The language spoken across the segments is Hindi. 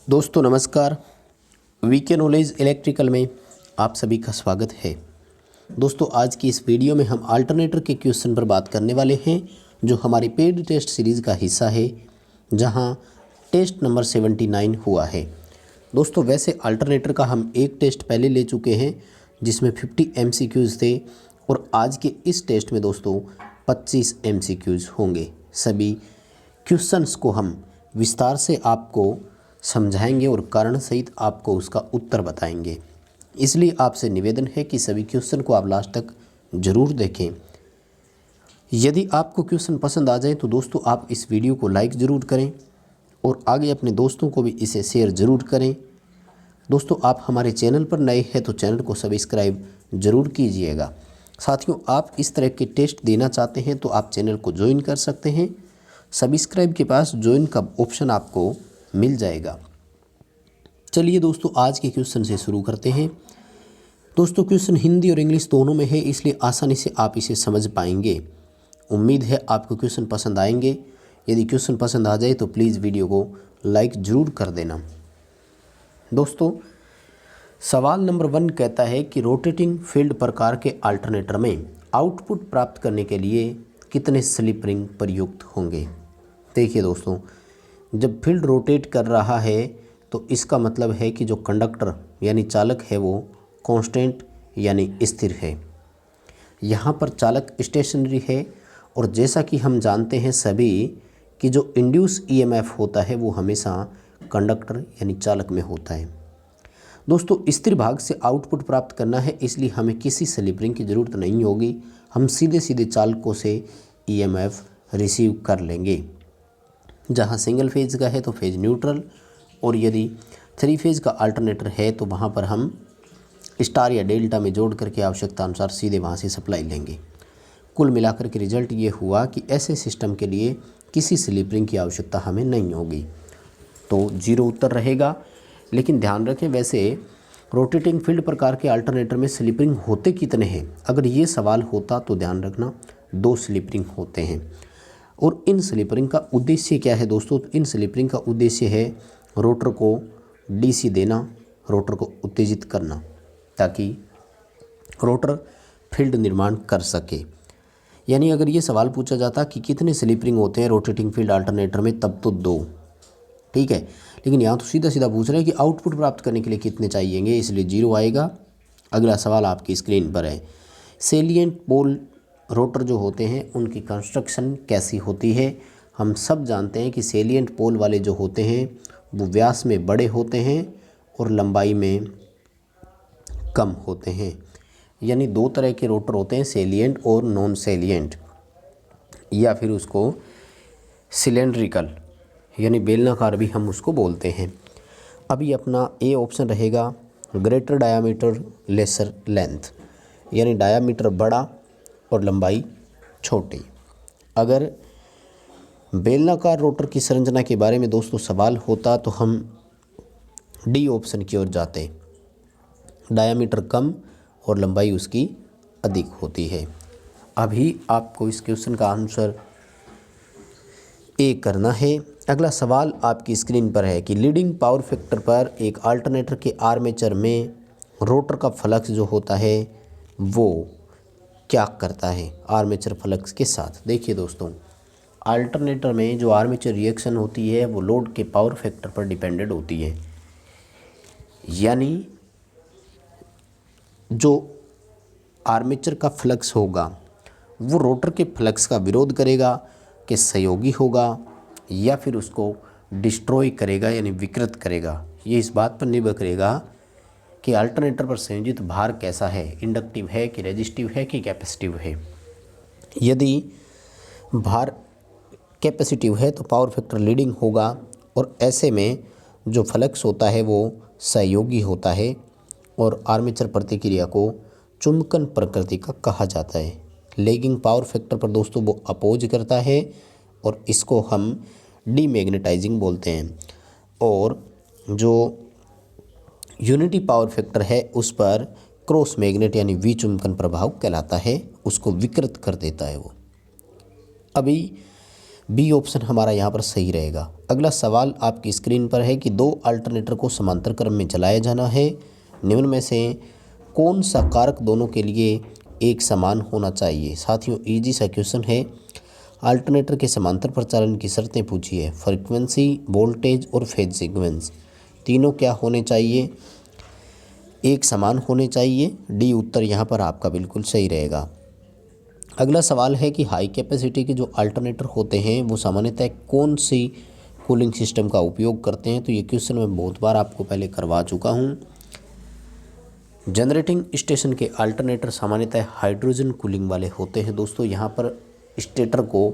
दोस्तों नमस्कार। वीके नॉलेज इलेक्ट्रिकल में आप सभी का स्वागत है। दोस्तों आज की इस वीडियो में हम अल्टरनेटर के क्वेश्चन पर बात करने वाले हैं जो हमारी पेड टेस्ट सीरीज़ का हिस्सा है, जहां टेस्ट नंबर 79 हुआ है। दोस्तों वैसे अल्टरनेटर का हम एक टेस्ट पहले ले चुके हैं जिसमें 50 MCQs थे और आज के इस टेस्ट में दोस्तों 25 MCQs होंगे। सभी क्वेश्चंस को हम विस्तार से आपको समझाएंगे और कारण सहित आपको उसका उत्तर बताएंगे। इसलिए आपसे निवेदन है कि सभी क्वेश्चन को आप लास्ट तक ज़रूर देखें। यदि आपको क्वेश्चन पसंद आ जाए तो दोस्तों आप इस वीडियो को लाइक ज़रूर करें और आगे अपने दोस्तों को भी इसे शेयर ज़रूर करें। दोस्तों आप हमारे चैनल पर नए हैं तो चैनल को सब्सक्राइब ज़रूर कीजिएगा। साथियों आप इस तरह के टेस्ट देना चाहते हैं तो आप चैनल को ज्वाइन कर सकते हैं। सब्सक्राइब के पास ज्वाइन का ऑप्शन आपको मिल जाएगा। चलिए दोस्तों आज के क्वेश्चन से शुरू करते हैं। दोस्तों क्वेश्चन हिंदी और इंग्लिश दोनों में है, इसलिए आसानी से आप इसे समझ पाएंगे। उम्मीद है आपको क्वेश्चन पसंद आएंगे। यदि क्वेश्चन पसंद आ जाए तो प्लीज़ वीडियो को लाइक ज़रूर कर देना। दोस्तों सवाल नंबर 1 कहता है कि रोटेटिंग फील्ड प्रकार के अल्टरनेटर में आउटपुट प्राप्त करने के लिए कितने स्लिप रिंग प्रयुक्त होंगे। देखिए दोस्तों, जब फील्ड रोटेट कर रहा है तो इसका मतलब है कि जो कंडक्टर यानी चालक है वो कांस्टेंट यानी स्थिर है। यहाँ पर चालक स्टेशनरी है और जैसा कि हम जानते हैं सभी कि जो इंड्यूस ईएमएफ होता है वो हमेशा कंडक्टर यानी चालक में होता है। दोस्तों स्थिर भाग से आउटपुट प्राप्त करना है, इसलिए हमें किसी स्लिप रिंग की ज़रूरत नहीं होगी। हम सीधे सीधे चालकों से ईएमएफ रिसीव कर लेंगे। जहाँ सिंगल फेज का है तो फेज न्यूट्रल, और यदि 3 फेज का अल्टरनेटर है तो वहाँ पर हम स्टार या डेल्टा में जोड़ करके आवश्यकता अनुसार सीधे वहाँ से सप्लाई लेंगे। कुल मिलाकर के रिजल्ट ये हुआ कि ऐसे सिस्टम के लिए किसी स्लिप रिंग की आवश्यकता हमें नहीं होगी, तो 0 उत्तर रहेगा। लेकिन ध्यान रखें वैसे रोटेटिंग फील्ड प्रकार के अल्टरनेटर में स्लिप रिंग होते कितने हैं, अगर ये सवाल होता तो ध्यान रखना 2 स्लिप रिंग होते हैं। और इन स्लिप रिंग का उद्देश्य क्या है दोस्तों, इन स्लिप रिंग का उद्देश्य है रोटर को डीसी देना, रोटर को उत्तेजित करना, ताकि रोटर फील्ड निर्माण कर सके। यानी अगर ये सवाल पूछा जाता कि कितने स्लिप रिंग होते हैं रोटेटिंग फील्ड अल्टरनेटर में, तब तो 2, ठीक है। लेकिन यहाँ तो सीधा सीधा पूछ रहे हैं कि आउटपुट प्राप्त करने के लिए कितने चाहिएंगे, इसलिए 0 आएगा। अगला सवाल आपकी स्क्रीन पर है। सेलिएंट पोल रोटर जो होते हैं उनकी कंस्ट्रक्शन कैसी होती है। हम सब जानते हैं कि सेलिएंट पोल वाले जो होते हैं वो व्यास में बड़े होते हैं और लंबाई में कम होते हैं। यानी 2 तरह के रोटर होते हैं, सेलिएंट और नॉन सेलिएंट, या फिर उसको सिलेंड्रिकल यानी बेलनाकार भी हम उसको बोलते हैं। अभी अपना ए ऑप्शन रहेगा ग्रेटर डायामीटर लेसर लेंथ, यानी डायामीटर बड़ा और लंबाई छोटी। अगर बेलनाकार रोटर की संरचना के बारे में दोस्तों सवाल होता तो हम डी ऑप्शन की ओर जाते। डायामीटर कम और लंबाई उसकी अधिक होती है। अभी आपको इस क्वेश्चन का आंसर ए करना है। अगला सवाल आपकी स्क्रीन पर है कि लीडिंग पावर फैक्टर पर एक अल्टरनेटर के आर्मेचर में रोटर का फ्लक्स जो होता है वो क्या करता है आर्मेचर फ्लक्स के साथ। देखिए दोस्तों, अल्टरनेटर में जो आर्मेचर रिएक्शन होती है वो लोड के पावर फैक्टर पर डिपेंडेंट होती है। यानी जो आर्मेचर का फ्लक्स होगा वो रोटर के फ्लक्स का विरोध करेगा कि सहयोगी होगा, या फिर उसको डिस्ट्रॉय करेगा यानी विकृत करेगा। ये इस बात पर निर्भर करेगा कि अल्टरनेटर पर संयोजित भार कैसा है, इंडक्टिव है कि रेजिस्टिव है कि कैपेसिटिव है। यदि भार कैपेसिटिव है तो पावर फैक्टर लीडिंग होगा, और ऐसे में जो फ्लक्स होता है वो सहयोगी होता है, और आर्मेचर प्रतिक्रिया को चुंबकन प्रकृति का कहा जाता है। लैगिंग पावर फैक्टर पर दोस्तों वो अपोज करता है और इसको हम डीमैग्नेटाइजिंग बोलते हैं, और जो यूनिटी पावर फैक्टर है उस पर क्रॉस मैग्नेट यानी विचुंबकन प्रभाव कहलाता है, उसको विकृत कर देता है वो। अभी बी ऑप्शन हमारा यहाँ पर सही रहेगा। अगला सवाल आपकी स्क्रीन पर है कि दो अल्टरनेटर को समांतर क्रम में चलाया जाना है, निम्न में से कौन सा कारक दोनों के लिए एक समान होना चाहिए। साथियों इजी सा क्वेश्चन है। अल्टरनेटर के समांतर प्रचालन की शर्तें पूछी है, फ्रीक्वेंसी, वोल्टेज और फेज सीक्वेंस तीनों क्या होने चाहिए, एक समान होने चाहिए। डी उत्तर यहाँ पर आपका बिल्कुल सही रहेगा। अगला सवाल है कि हाई कैपेसिटी के जो अल्टरनेटर होते हैं वो सामान्यतः कौन सी कूलिंग सिस्टम का उपयोग करते हैं। तो ये क्वेश्चन मैं बहुत बार आपको पहले करवा चुका हूँ। जनरेटिंग स्टेशन के अल्टरनेटर सामान्यतः हाइड्रोजन कूलिंग वाले होते हैं। दोस्तों यहाँ पर स्टेटर को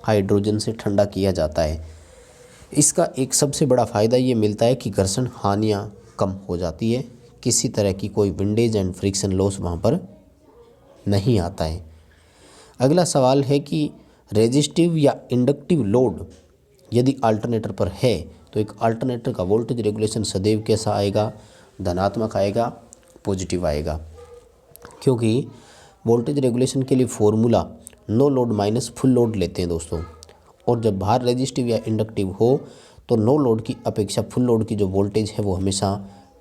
हाइड्रोजन से ठंडा किया जाता है। इसका एक सबसे बड़ा फ़ायदा ये मिलता है कि घर्षण हानियाँ कम हो जाती है, किसी तरह की कोई विंडेज एंड फ्रिक्शन लॉस वहाँ पर नहीं आता है। अगला सवाल है कि रेजिस्टिव या इंडक्टिव लोड यदि अल्टरनेटर पर है तो एक अल्टरनेटर का वोल्टेज रेगुलेशन सदैव कैसा आएगा, धनात्मक आएगा, पॉजिटिव आएगा। क्योंकि वोल्टेज रेगुलेशन के लिए formula no load minus full load लेते हैं दोस्तों, और जब भार रेजिस्टिव या इंडक्टिव हो तो नो लोड की अपेक्षा फुल लोड की जो वोल्टेज है वो हमेशा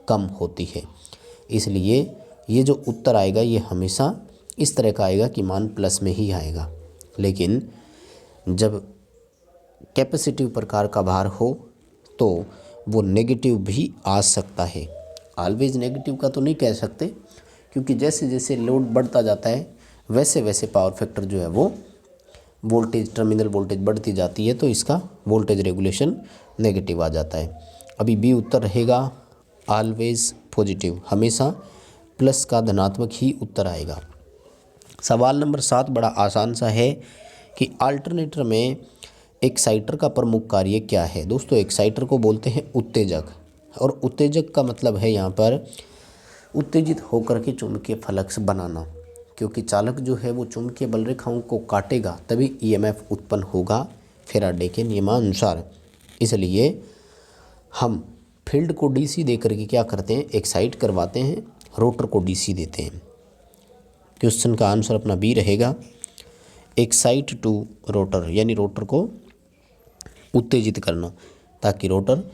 कम होती है। इसलिए ये जो उत्तर आएगा ये हमेशा इस तरह का आएगा कि मान प्लस में ही आएगा। लेकिन जब कैपेसिटिव प्रकार का भार हो तो वो नेगेटिव भी आ सकता है। ऑलवेज नेगेटिव का तो नहीं कह सकते, क्योंकि जैसे जैसे लोड बढ़ता जाता है वैसे वैसे पावर फैक्टर जो है वो वोल्टेज टर्मिनल वोल्टेज बढ़ती जाती है, तो इसका वोल्टेज रेगुलेशन नेगेटिव आ जाता है। अभी बी उत्तर रहेगा ऑलवेज पॉजिटिव, हमेशा प्लस का धनात्मक ही उत्तर आएगा। सवाल नंबर 7 बड़ा आसान सा है कि अल्टरनेटर में एक्साइटर का प्रमुख कार्य क्या है। दोस्तों एक्साइटर को बोलते हैं उत्तेजक, और उत्तेजक का मतलब है यहाँ पर उत्तेजित होकर के चुंबकीय फ्लक्स बनाना, क्योंकि चालक जो है वो चुंबकीय बल रेखाओं को काटेगा तभी ईएमएफ उत्पन्न होगा फैराडे के नियमानुसार। इसलिए हम फील्ड को डीसी दे करके क्या करते हैं, एक्साइट करवाते हैं, रोटर को डीसी देते हैं। क्वेश्चन का आंसर अपना बी रहेगा, एक्साइट टू रोटर, यानी रोटर को उत्तेजित करना ताकि रोटर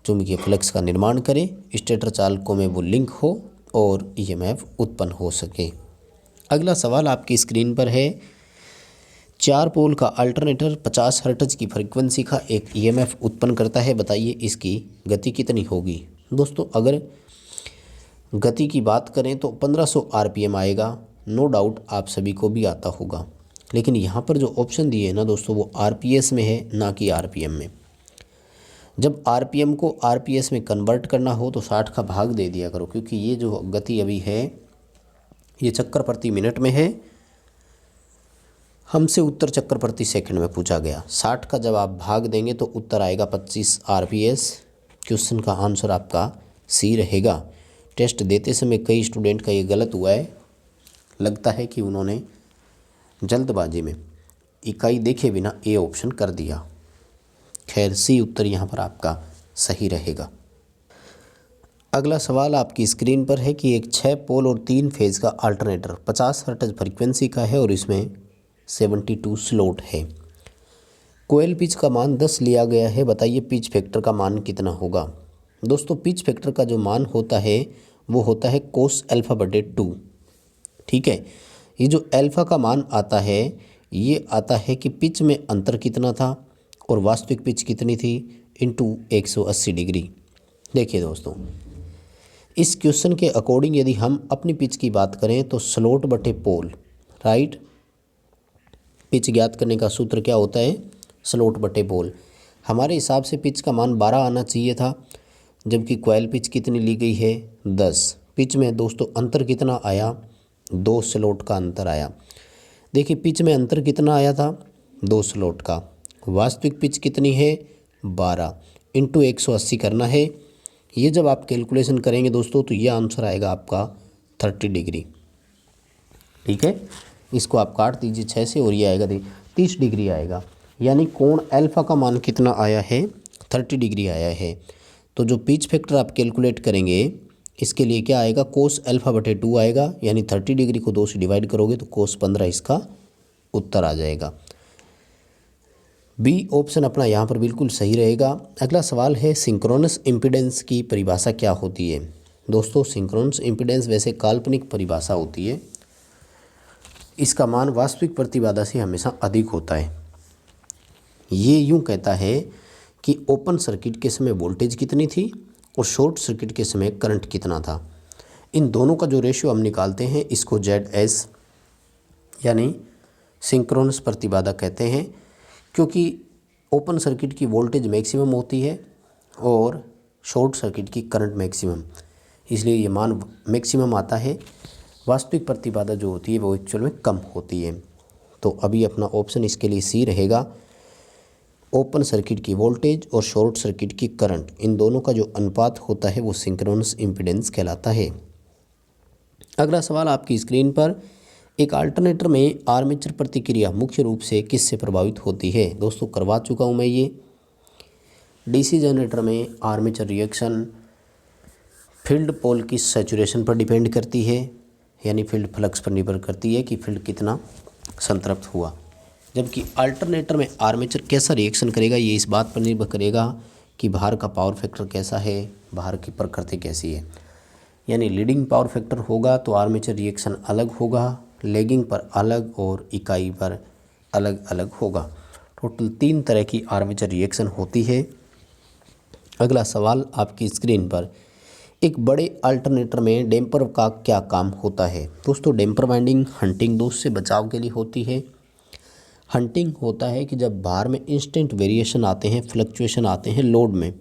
चुंबकीय फ्लक्स का निर्माण करे, स्टेटर चालकों में वो लिंक हो और ईएमएफ उत्पन्न हो सके। अगला सवाल आपकी स्क्रीन पर है, 4 पोल का अल्टरनेटर 50 हर्ट्ज की फ्रीक्वेंसी का एक ईएमएफ उत्पन्न करता है, बताइए इसकी गति कितनी होगी। दोस्तों अगर गति की बात करें तो 1500 आरपीएम आएगा, नो डाउट आप सभी को भी आता होगा। लेकिन यहाँ पर जो ऑप्शन दिए है ना दोस्तों वो आरपीएस में है, ना कि आरपीएम में। जब आरपीएम को आरपीएस में कन्वर्ट करना हो तो 60 का भाग दे दिया करो, क्योंकि ये जो गति अभी है ये चक्कर प्रति मिनट में है, हमसे उत्तर चक्कर प्रति सेकंड में पूछा गया। 60 का जब आप भाग देंगे तो उत्तर आएगा 25 आरपीएस। क्वेश्चन का आंसर आपका सी रहेगा। टेस्ट देते समय कई स्टूडेंट का ये गलत हुआ है, लगता है कि उन्होंने जल्दबाजी में इकाई देखे बिना ए ऑप्शन कर दिया। खैर सी उत्तर यहाँ पर आपका सही रहेगा। अगला सवाल आपकी स्क्रीन पर है कि एक 6 पोल और 3 फेज का अल्टरनेटर 50 हर्ट्ज फ्रीक्वेंसी का है और इसमें 72 स्लॉट है। कोयल पिच का मान 10 लिया गया है, बताइए पिच फैक्टर का मान कितना होगा। दोस्तों पिच फैक्टर का जो मान होता है वो होता है कोस अल्फा बटे 2। ठीक है, ये जो अल्फा का मान आता है ये आता है कि पिच में अंतर कितना था और वास्तविक पिच कितनी थी इंटू 180 डिग्री। देखिए दोस्तों इस क्वेश्चन के अकॉर्डिंग यदि हम अपनी पिच की बात करें तो स्लॉट बटे पोल, राइट। पिच ज्ञात करने का सूत्र क्या होता है, स्लॉट बटे पोल। हमारे हिसाब से पिच का मान 12 आना चाहिए था, जबकि कॉइल पिच कितनी ली गई है 10। पिच में दोस्तों अंतर कितना आया, 2 स्लॉट का अंतर आया। देखिए पिच में अंतर कितना आया था 2 स्लॉट का, वास्तविक पिच कितनी है 12 इंटू 180 करना है। ये जब आप कैलकुलेशन करेंगे दोस्तों तो ये आंसर आएगा आपका 30 डिग्री। ठीक है, इसको आप काट दीजिए 6 से और ये आएगा 30 डिग्री आएगा, यानी कोण अल्फा का मान कितना आया है 30 डिग्री आया है। तो जो पिच फैक्टर आप कैलकुलेट करेंगे इसके लिए क्या आएगा, कोस अल्फा बटे 2 आएगा, यानी 30 डिग्री को 2 से डिवाइड करोगे तो कोस 15 इसका उत्तर आ जाएगा। बी ऑप्शन अपना यहाँ पर बिल्कुल सही रहेगा। अगला सवाल है सिंक्रोनस इम्पीडेंस की परिभाषा क्या होती है। दोस्तों सिंक्रोनस इम्पीडेंस वैसे काल्पनिक परिभाषा होती है, इसका मान वास्तविक प्रतिबाधा से हमेशा अधिक होता है। ये यूँ कहता है कि ओपन सर्किट के समय वोल्टेज कितनी थी और शॉर्ट सर्किट के समय करंट कितना था। इन दोनों का जो रेशियो हम निकालते हैं इसको ZS यानी सिंक्रोनस प्रतिबाधा कहते हैं, क्योंकि ओपन सर्किट की वोल्टेज मैक्सिमम होती है और शॉर्ट सर्किट की करंट मैक्सिमम, इसलिए ये मान मैक्सिमम आता है। वास्तविक प्रतिबाधा जो होती है वो एक्चुअल में कम होती है। तो अभी अपना ऑप्शन इसके लिए सी रहेगा। ओपन सर्किट की वोल्टेज और शॉर्ट सर्किट की करंट, इन दोनों का जो अनुपात होता है वो सिंक्रोनस इम्पीडेंस कहलाता है। अगला सवाल आपकी स्क्रीन पर, एक अल्टरनेटर में आर्मेचर प्रतिक्रिया मुख्य रूप से किससे प्रभावित होती है। दोस्तों करवा चुका हूँ मैं ये। डीसी जनरेटर में आर्मेचर रिएक्शन फील्ड पोल की सैचुरेशन पर डिपेंड करती है, यानी फील्ड फ्लक्स पर निर्भर करती है कि फील्ड कितना संतृप्त हुआ। जबकि अल्टरनेटर में आर्मेचर कैसा रिएक्शन करेगा ये इस बात पर निर्भर करेगा कि बाहर का पावर फैक्टर कैसा है, बाहर की प्रकृति कैसी है। यानी लीडिंग पावर फैक्टर होगा तो आर्मेचर रिएक्शन अलग होगा, लैगिंग पर अलग और इकाई पर अलग अलग होगा। टोटल 3 तरह की आर्मेचर रिएक्शन होती है। अगला सवाल आपकी स्क्रीन पर, एक बड़े अल्टरनेटर में डैम्पर का क्या काम होता है। दोस्तों डैम्पर वाइंडिंग हंटिंग दोष से बचाव के लिए होती है। हंटिंग होता है कि जब भार में इंस्टेंट वेरिएशन आते हैं, फ्लक्चुएशन आते हैं लोड में,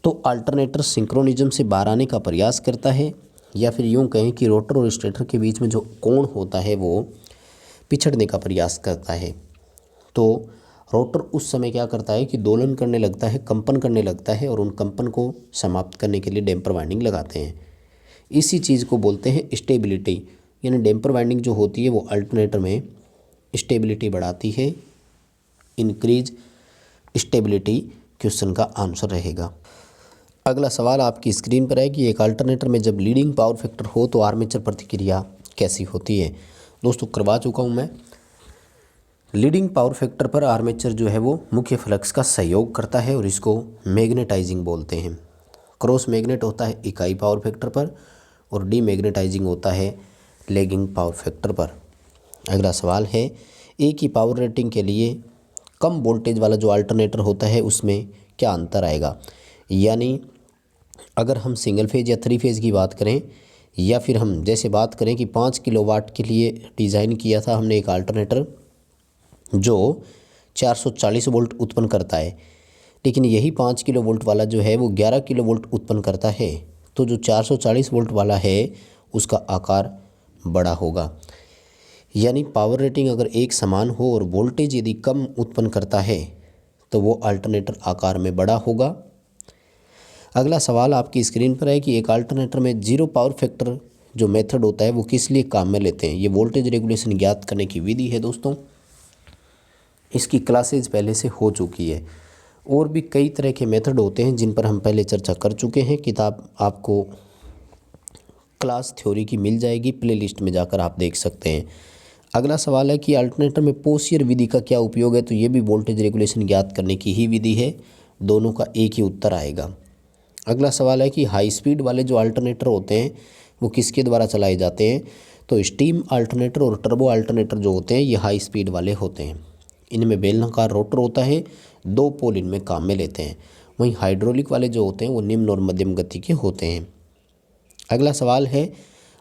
तो अल्टरनेटर सिंक्रोनिज्म से बाहर आने का प्रयास करता है, या फिर यूँ कहें कि रोटर और स्टेटर के बीच में जो कोण होता है वो पिछड़ने का प्रयास करता है। तो रोटर उस समय क्या करता है कि दोलन करने लगता है, कंपन करने लगता है, और उन कंपन को समाप्त करने के लिए डैम्पर वाइंडिंग लगाते हैं। इसी चीज़ को बोलते हैं स्टेबिलिटी, यानी डैम्पर वाइंडिंग जो होती है वो अल्टरनेटर में स्टेबिलिटी बढ़ाती है। इंक्रीज स्टेबिलिटी क्वेश्चन का आंसर रहेगा। अगला सवाल आपकी स्क्रीन पर है कि एक अल्टरनेटर में जब लीडिंग पावर फैक्टर हो तो आर्मेचर प्रतिक्रिया कैसी होती है। दोस्तों करवा चुका हूँ मैं। लीडिंग पावर फैक्टर पर आर्मेचर जो है वो मुख्य फ्लक्स का सहयोग करता है और इसको मैग्नेटाइजिंग बोलते हैं। क्रॉस मैग्नेट होता है इकाई पावर फैक्टर पर और डीमैग्नेटाइजिंग होता है लैगिंग पावर फैक्टर पर। अगला सवाल है, एक ही पावर रेटिंग के लिए कम वोल्टेज वाला जो अल्टरनेटर होता है उसमें क्या अंतर आएगा। यानी अगर हम सिंगल फेज या 3 फेज की बात करें, या फिर हम जैसे बात करें कि 5 किलोवाट के लिए डिज़ाइन किया था हमने एक अल्टरनेटर जो 440 वोल्ट उत्पन्न करता है, लेकिन यही 5 किलो वोल्ट वाला जो है वो 11 किलो वोल्ट उत्पन्न करता है, तो जो 440 वोल्ट वाला है उसका आकार बड़ा होगा। यानी पावर रेटिंग अगर एक समान हो और वोल्टेज यदि कम उत्पन्न करता है तो वो अल्टरनेटर आकार में बड़ा होगा। अगला सवाल आपकी स्क्रीन पर है कि एक अल्टरनेटर में जीरो पावर फैक्टर जो मेथड होता है वो किस लिए काम में लेते हैं। ये वोल्टेज रेगुलेशन ज्ञात करने की विधि है दोस्तों, इसकी क्लासेज पहले से हो चुकी है। और भी कई तरह के मेथड होते हैं जिन पर हम पहले चर्चा कर चुके हैं। किताब आपको क्लास थ्योरी की मिल जाएगी, प्लेलिस्ट में जाकर आप देख सकते हैं। अगला सवाल है कि अल्टरनेटर में पोसियर विधि का क्या उपयोग है। तो ये भी वोल्टेज रेगुलेशन ज्ञात करने की ही विधि है, दोनों का एक ही उत्तर आएगा। अगला सवाल है कि हाई स्पीड वाले जो अल्टरनेटर होते हैं वो किसके द्वारा चलाए जाते हैं। तो स्टीम अल्टरनेटर और टर्बो अल्टरनेटर जो होते हैं ये हाई स्पीड वाले होते हैं। इनमें बेलनाकार रोटर होता है, 2 पोल इनमें काम में लेते हैं। वहीं हाइड्रोलिक वाले जो होते हैं वो निम्न और मध्यम गति के होते हैं। अगला सवाल है,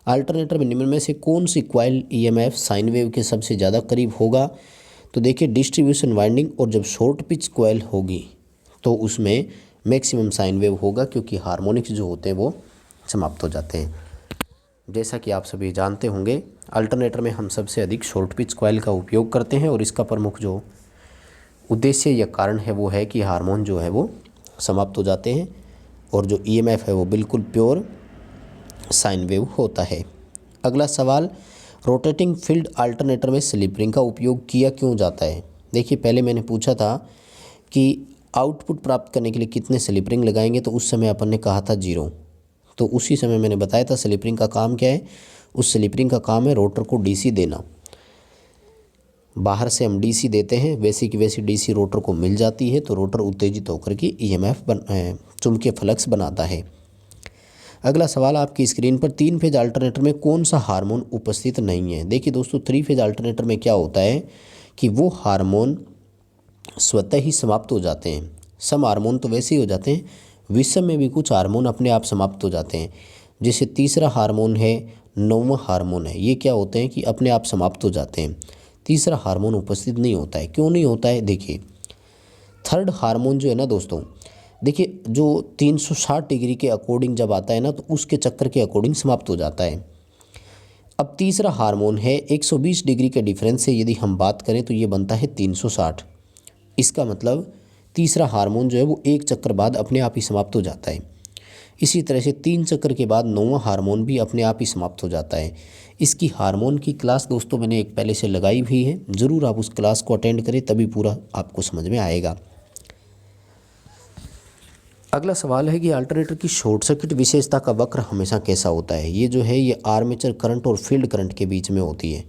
अल्टरनेटर में निम्न में से कौन सी कॉइल ईएमएफ साइन वेव के सबसे ज़्यादा करीब होगा। तो देखिए डिस्ट्रीब्यूशन वाइंडिंग और जब शॉर्ट पिच कॉइल होगी तो उसमें मैक्सिमम साइन वेव होगा, क्योंकि हार्मोनिक्स जो होते हैं वो समाप्त हो जाते हैं। जैसा कि आप सभी जानते होंगे अल्टरनेटर में हम सबसे अधिक शॉर्ट पिच कॉइल का उपयोग करते हैं, और इसका प्रमुख जो उद्देश्य या कारण है वो है कि हार्मोन जो है वो समाप्त हो जाते हैं और जो ईएमएफ है वो बिल्कुल प्योर साइन वेव होता है। अगला सवाल, रोटेटिंग फील्ड अल्टरनेटर में स्लिप रिंग का उपयोग किया क्यों जाता है। देखिए पहले मैंने पूछा था कि आउटपुट प्राप्त करने के लिए कितने स्लिप रिंग लगाएंगे, तो उस समय अपन ने कहा था 0। तो उसी समय मैंने बताया था स्लिप रिंग का काम क्या है। उस स्लिप रिंग का काम है रोटर को डीसी देना। बाहर से हम डीसी देते हैं, वैसी की वैसी डीसी रोटर को मिल जाती है, तो रोटर उत्तेजित होकर के ईएमएफ चुंबकीय फ्लक्स बनाता है। अगला सवाल आपकी स्क्रीन पर 3 फेज अल्टरनेटर में कौन सा हार्मोन उपस्थित नहीं है। देखिए दोस्तों, 3 फेज अल्टरनेटर में क्या होता है कि वो हार्मोन स्वतः ही समाप्त हो जाते हैं। सम हार्मोन तो वैसे ही हो जाते हैं, विषम में भी कुछ हार्मोन अपने आप समाप्त हो जाते हैं। जैसे तीसरा हार्मोन है, 9वां हार्मोन है, ये क्या होते हैं कि अपने आप समाप्त हो जाते हैं। तीसरा हार्मोन उपस्थित नहीं होता है। क्यों नहीं होता है? देखिए, थर्ड हार्मोन जो है ना दोस्तों, देखिए जो 360 डिग्री के अकॉर्डिंग जब आता है ना, तो उसके चक्कर के अकॉर्डिंग समाप्त हो जाता है। अब तीसरा हार्मोन है 120 डिग्री के डिफरेंस से यदि हम बात करें तो ये बनता है 360। इसका मतलब तीसरा हार्मोन जो है वो एक चक्कर बाद अपने आप ही समाप्त हो जाता है। इसी तरह से 3 चक्कर के बाद 9वां हार्मोन भी अपने आप ही समाप्त हो जाता है। इसकी हार्मोन की क्लास दोस्तों मैंने एक पहले से लगाई हुई है, ज़रूर आप उस क्लास को अटेंड करें, तभी पूरा आपको समझ में आएगा। अगला सवाल है कि अल्टरनेटर की शॉर्ट सर्किट विशेषता का वक्र हमेशा कैसा होता है। ये जो है ये आर्मेचर करंट और फील्ड करंट के बीच में होती है।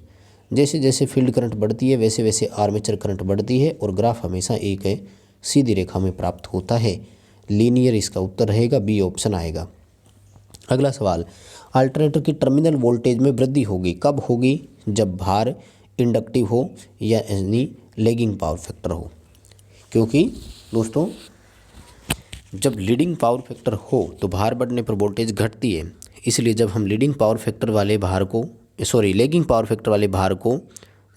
जैसे जैसे फील्ड करंट बढ़ती है वैसे वैसे आर्मेचर करंट बढ़ती है, और ग्राफ हमेशा एक है सीधी रेखा में प्राप्त होता है। लीनियर इसका उत्तर रहेगा, बी ऑप्शन आएगा। अगला सवाल, अल्टरनेटर की टर्मिनल वोल्टेज में वृद्धि होगी, कब होगी? जब भार इंडक्टिव हो या यानी लैगिंग पावर फैक्टर हो। क्योंकि दोस्तों जब लीडिंग पावर फैक्टर हो तो भार बढ़ने पर वोल्टेज घटती है, इसलिए जब हम लीडिंग पावर फैक्टर वाले भार को लैगिंग पावर फैक्टर वाले भार को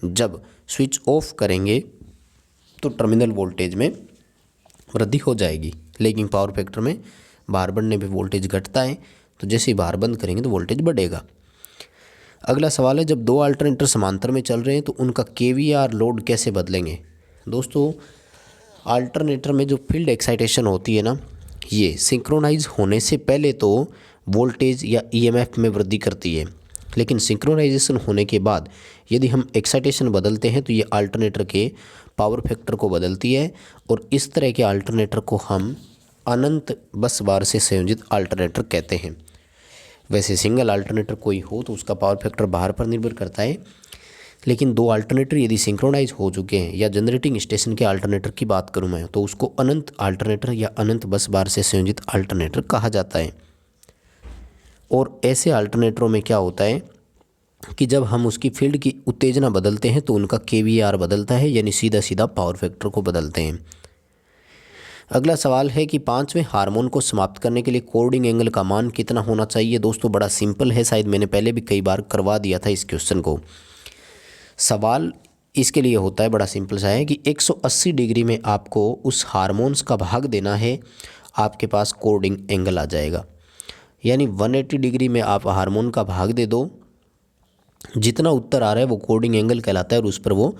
जब स्विच ऑफ करेंगे तो टर्मिनल वोल्टेज में वृद्धि हो जाएगी। लैगिंग पावर फैक्टर में भार बढ़ने पे वोल्टेज घटता है, तो जैसे ही भार बंद करेंगे तो वोल्टेज बढ़ेगा। अगला सवाल है, जब दो अल्टरनेटर समांतर में चल रहे हैं तो उनका केवीआर लोड कैसे बदलेंगे। दोस्तों अल्टरनेटर में जो फील्ड एक्साइटेशन होती है ना, ये सिंक्रोनाइज होने से पहले तो वोल्टेज या ईएमएफ में वृद्धि करती है, लेकिन सिंक्रोनाइजेशन होने के बाद यदि हम एक्साइटेशन बदलते हैं तो ये अल्टरनेटर के पावर फैक्टर को बदलती है, और इस तरह के अल्टरनेटर को हम अनंत बस बार से संयोजित अल्टरनेटर कहते हैं। वैसे सिंगल अल्टरनेटर कोई हो तो उसका पावर फैक्टर बाहर पर निर्भर करता है, लेकिन दो अल्टरनेटर यदि सिंक्रोनाइज हो चुके हैं, या जनरेटिंग स्टेशन के अल्टरनेटर की बात करूं मैं, तो उसको अनंत अल्टरनेटर या अनंत बस बार से संयोजित अल्टरनेटर कहा जाता है। और ऐसे अल्टरनेटरों में क्या होता है कि जब हम उसकी फील्ड की उत्तेजना बदलते हैं तो उनका केवीआर बदलता है, यानी सीधा सीधा पावर फैक्टर को बदलते हैं। अगला सवाल है कि 5वें हार्मोन को समाप्त करने के लिए कोर्डिंग एंगल का मान कितना होना चाहिए। दोस्तों बड़ा सिंपल है, शायद मैंने पहले भी कई बार करवा दिया था इस क्वेश्चन को। सवाल इसके लिए होता है, बड़ा सिंपल सा है कि 180 डिग्री में आपको उस हार्मोन्स का भाग देना है, आपके पास कोर्डिंग एंगल आ जाएगा। यानी 180 डिग्री में आप हार्मोन का भाग दे दो, जितना उत्तर आ रहा है वो कोर्डिंग एंगल कहलाता है, और उस पर वो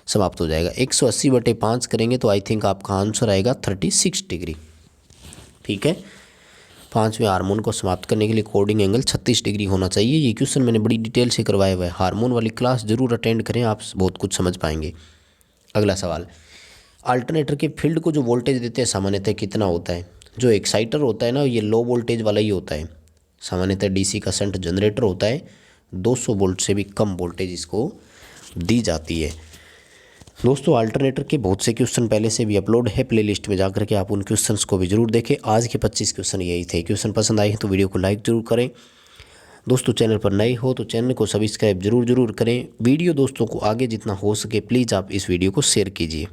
समाप्त हो जाएगा। 180/5 करेंगे तो आई थिंक आपका आंसर आएगा 36 डिग्री। ठीक है, 5वें हार्मोन को समाप्त करने के लिए कोर्डिंग एंगल 36 डिग्री होना चाहिए। ये क्वेश्चन मैंने बड़ी डिटेल से करवाया हुआ है, हार्मोन वाली क्लास जरूर अटेंड करें, आप बहुत कुछ समझ पाएंगे। अगला सवाल, अल्टरनेटर के फील्ड को जो वोल्टेज देते हैं सामान्यतः कितना होता है। जो एक्साइटर होता है ना, ये लो वोल्टेज वाला ही होता है। सामान्यतः डीसी का शंट जनरेटर होता है, 200 वोल्ट से भी कम वोल्टेज इसको दी जाती है। दोस्तों अल्टरनेटर के बहुत से क्वेश्चन पहले से भी अपलोड है प्लेलिस्ट में, जाकर के आप उन क्वेश्चंस को भी जरूर देखें। आज के 25 क्वेश्चन यही थे। क्वेश्चन पसंद आए हैं तो वीडियो को लाइक जरूर करें। दोस्तों चैनल पर नए हो तो चैनल को सब्सक्राइब जरूर करें। वीडियो दोस्तों को आगे जितना हो सके प्लीज़ आप इस वीडियो को शेयर कीजिए।